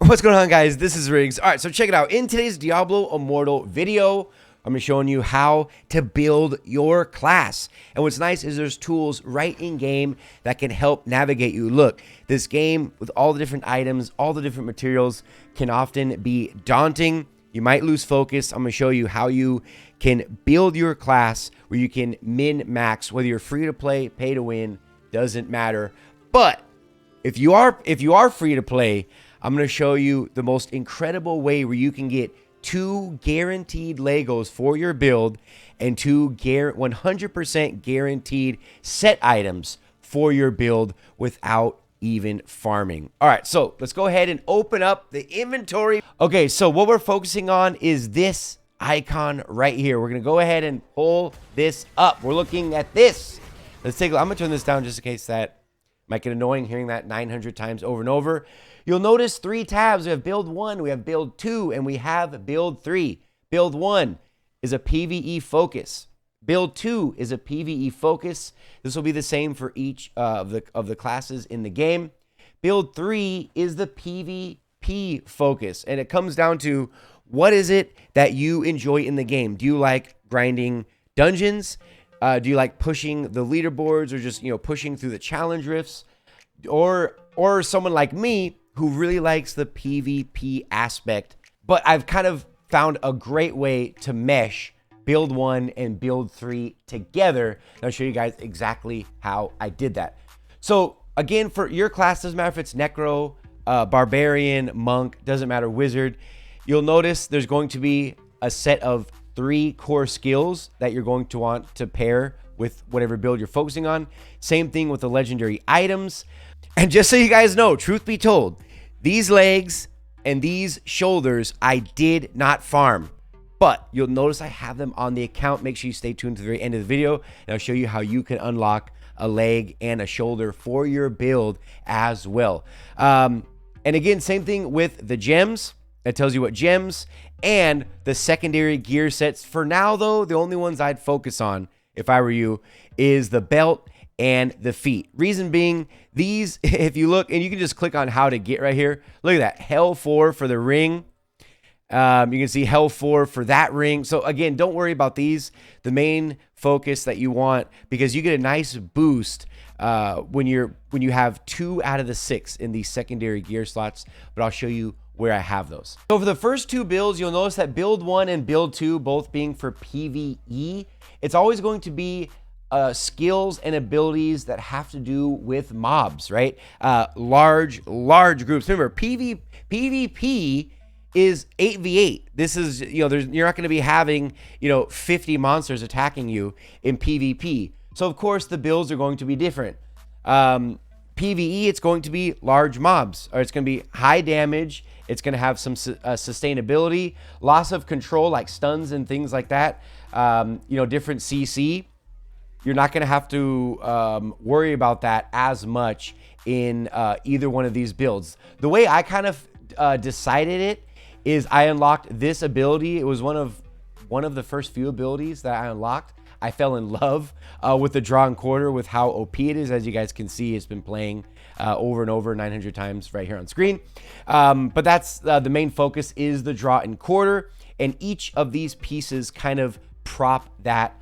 What's going on, guys? This is Riggs. All right, so check it out. In today's Diablo Immortal video, I'm going to be showing you how to build your class. And what's nice is there's tools right in game that can help navigate you. Look, this game with all the different items, all the different materials can often be daunting. You might lose focus. I'm going to show you how you can build your class where you can min-max, whether you're free to play, pay to win, doesn't matter. But if you are free to play, I'm going to show you the most incredible way where you can get 2 guaranteed Legos for your build and 2 100% guaranteed set items for your build without even farming. All right, so let's go ahead and open up the inventory. Okay, so what we're focusing on is this icon right here. We're going to go ahead and pull this up. We're looking at this. Let's take a look. I'm going to turn this down just in case that might get annoying hearing that 900 times over and over. You'll notice 3 tabs. We have build 1, we have build 2, and we have build 3. Build 1 is a PvE focus. Build 2 is a PvE focus. This will be the same for each of the classes in the game. Build 3 is the PvP focus, and it comes down to what is it that you enjoy in the game. Do you like grinding dungeons? Do you like pushing the leaderboards, or just pushing through the challenge rifts, or someone like me who really likes the PvP aspect? But I've kind of found a great way to mesh build 1 and build 3 together, and I'll show you guys exactly how I did that. So again, for your class, doesn't matter if it's Necro, Barbarian, Monk, doesn't matter, Wizard, you'll notice there's going to be a set of 3 core skills that you're going to want to pair with whatever build you're focusing on. Same thing with the legendary items. And just so you guys know, truth be told, these legs and these shoulders I did not farm, but you'll notice I have them on the account. Make sure you stay tuned to the very end of the video, and I'll show you how you can unlock a leg and a shoulder for your build as well. And again, same thing with the gems. It tells you what gems and the secondary gear sets. For now, though, the only ones I'd focus on, if I were you, is the belt and the feet. Reason being, these, if you look, and you can just click on how to get right here. Look at that, Hell 4 for the ring. You can see Hell 4 for that ring. So again, don't worry about these. The main focus that you want, because you get a nice boost when you have 2 out of the 6 in these secondary gear slots. But I'll show you where I have those. So for the first 2 builds, you'll notice that build 1 and build 2 both being for PvE. It's always going to be skills and abilities that have to do with mobs, right? Large groups. Remember, PvP is 8v8. This is, you're not going to be having 50 monsters attacking you in PvP. So of course the builds are going to be different. PvE, it's going to be large mobs, or it's going to be high damage. It's going to have some sustainability, loss of control like stuns and things like that. Different CC. You're not going to have to worry about that as much in either one of these builds. The way I kind of decided it is I unlocked this ability. It was one of the first few abilities that I unlocked. I fell in love with the draw and quarter, with how OP it is. As you guys can see, it's been playing over and over 900 times right here on screen. But that's the main focus, is the draw and quarter, and each of these pieces kind of prop that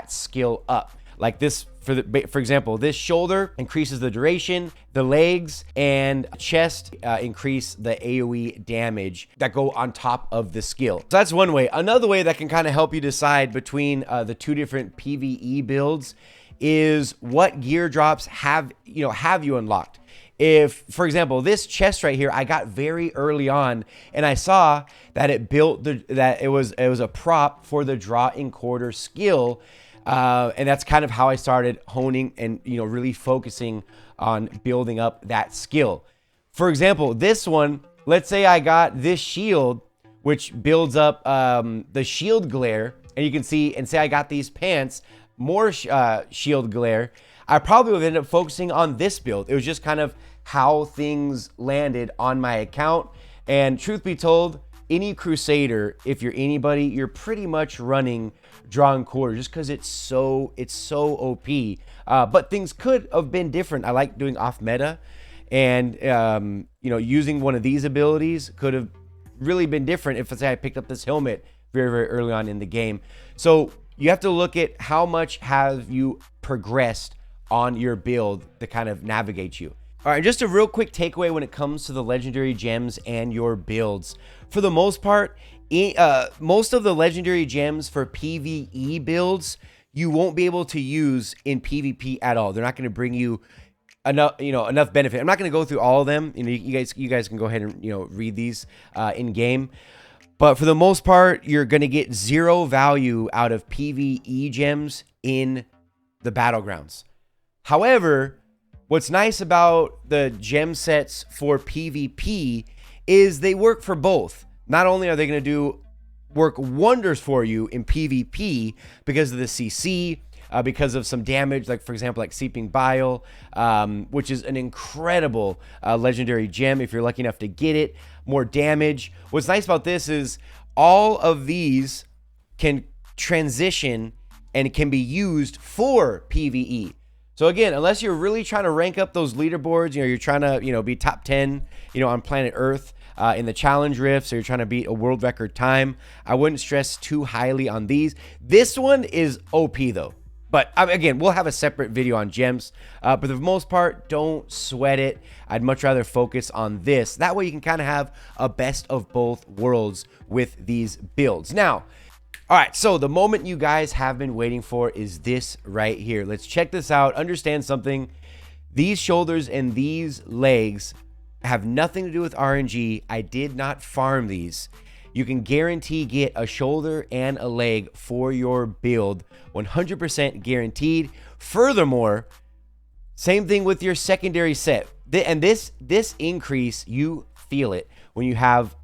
skill up. Like this, for example, this shoulder increases the duration, the legs and chest increase the AoE damage that go on top of the skill. So that's one way. Another way that can kind of help you decide between the 2 different PvE builds is what gear drops have you unlocked. If, for example, this chest right here, I got very early on, and I saw that it built that it was a prop for the draw and quarter skill, and that's kind of how I started honing and really focusing on building up that skill. For example, this one, let's say I got this shield, which builds up the shield glare, and you can see, and say I got these pants, more shield glare. I probably would end up focusing on this build. It was just kind of how things landed on my account. And truth be told, any Crusader, if you're anybody, you're pretty much running draw and quarter, just because it's so OP. But things could have been different. I like doing off meta, And, you know, using one of these abilities could have really been different if, let's say, I picked up this helmet very, very early on in the game. So you have to look at how much have you progressed on your build to kind of navigate you. All right, just a real quick takeaway when it comes to the legendary gems and your builds. For the most part, most of the legendary gems for PvE builds, you won't be able to use in PvP at all. They're not going to bring you enough benefit. I'm not going to go through all of them. You know, you guys can go ahead and, you know, read these in game. But for the most part, you're going to get 0 value out of PvE gems in the battlegrounds. However, what's nice about the gem sets for PvP is they work for both. Not only are they going to work wonders for you in PvP because of the CC, because of some damage, like for example, like Seeping Bile, which is an incredible legendary gem if you're lucky enough to get it. More damage. What's nice about this is all of these can transition and can be used for PvE. So again, unless you're really trying to rank up those leaderboards, you know, you're trying to, you know, be top 10, you know, on planet Earth in the challenge rifts, or you're trying to beat a world record time, I wouldn't stress too highly on these. This one is OP though. But again, we'll have a separate video on gems. But for the most part, don't sweat it. I'd much rather focus on this. That way you can kind of have a best of both worlds with these builds. Now, all right, so the moment you guys have been waiting for is this right here. Let's check this out. Understand something. These shoulders and these legs have nothing to do with RNG. I did not farm these. You can guarantee get a shoulder and a leg for your build, 100% guaranteed. Furthermore, same thing with your secondary set. And this increase, you feel it when you have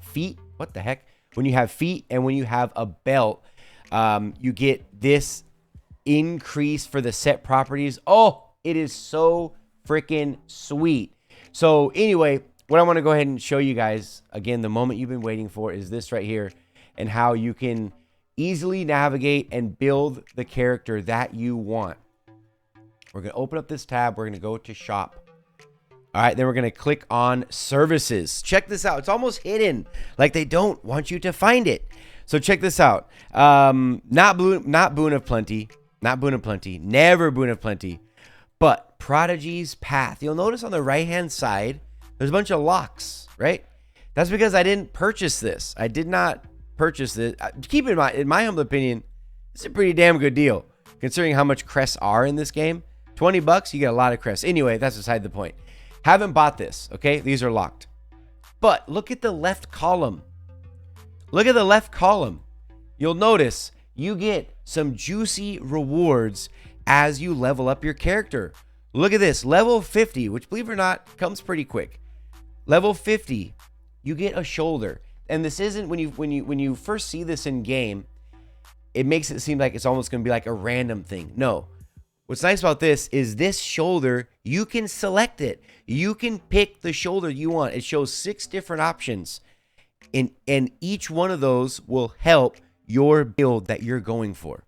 feet. What the heck? When you have feet and when you have a belt, you get this increase for the set properties. Oh, it is so freaking sweet. So anyway, what I want to go ahead and show you guys, again, the moment you've been waiting for is this right here, and how you can easily navigate and build the character that you want. We're going to open up this tab. We're going to go to shop. All right, then we're going to click on services. Check this out. It's almost hidden, like they don't want you to find it. So check this out. Not Boon of Plenty, never Boon of Plenty, but Prodigy's Path. You'll notice on the right-hand side, there's a bunch of locks, right? That's because I didn't purchase this. I did not purchase this. Keep in mind, in my humble opinion, it's a pretty damn good deal, considering how much crests are in this game. 20 bucks, you get a lot of crests. Anyway, that's beside the point. Haven't bought this, okay? These are locked. But look at the left column. Look at the left column. You'll notice you get some juicy rewards as you level up your character. Look at this, level 50, which believe it or not, comes pretty quick. Level 50, you get a shoulder. And this isn't, when you first see this in game, it makes it seem like it's almost going to be like a random thing. No. What's nice about this is this shoulder, you can select it. You can pick the shoulder you want. It shows 6 different options. And each one of those will help your build that you're going for.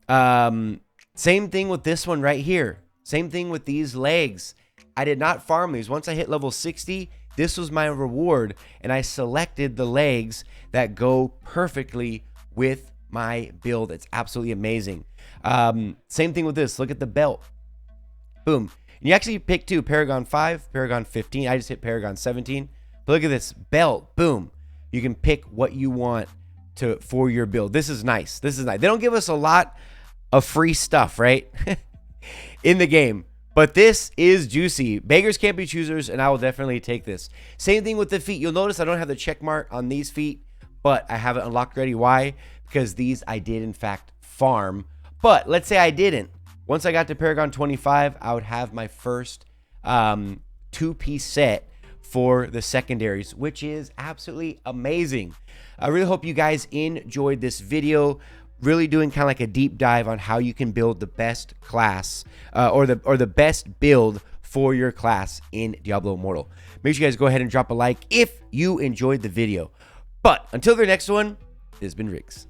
Same thing with this one right here. Same thing with these legs. I did not farm these. Once I hit level 60, this was my reward, and I selected the legs that go perfectly with my build. It's absolutely amazing. Same thing with this. Look at the belt. Boom. And you actually pick 2, Paragon 5, Paragon 15. I just hit Paragon 17. But look at this belt. Boom. You can pick what you want for your build. This is nice. This is nice. They don't give us a lot of free stuff, right? In the game. But this is juicy. Beggars can't be choosers, and I will definitely take this. Same thing with the feet. You'll notice I don't have the check mark on these feet, but I have it unlocked already. Why? Because these I did, in fact, farm. But let's say I didn't. Once I got to Paragon 25, I would have my first 2-piece set for the secondaries, which is absolutely amazing. I really hope you guys enjoyed this video. Really doing kind of like a deep dive on how you can build the best class or the best build for your class in Diablo Immortal. Make sure you guys go ahead and drop a like if you enjoyed the video. But until the next one, this has been Riggs.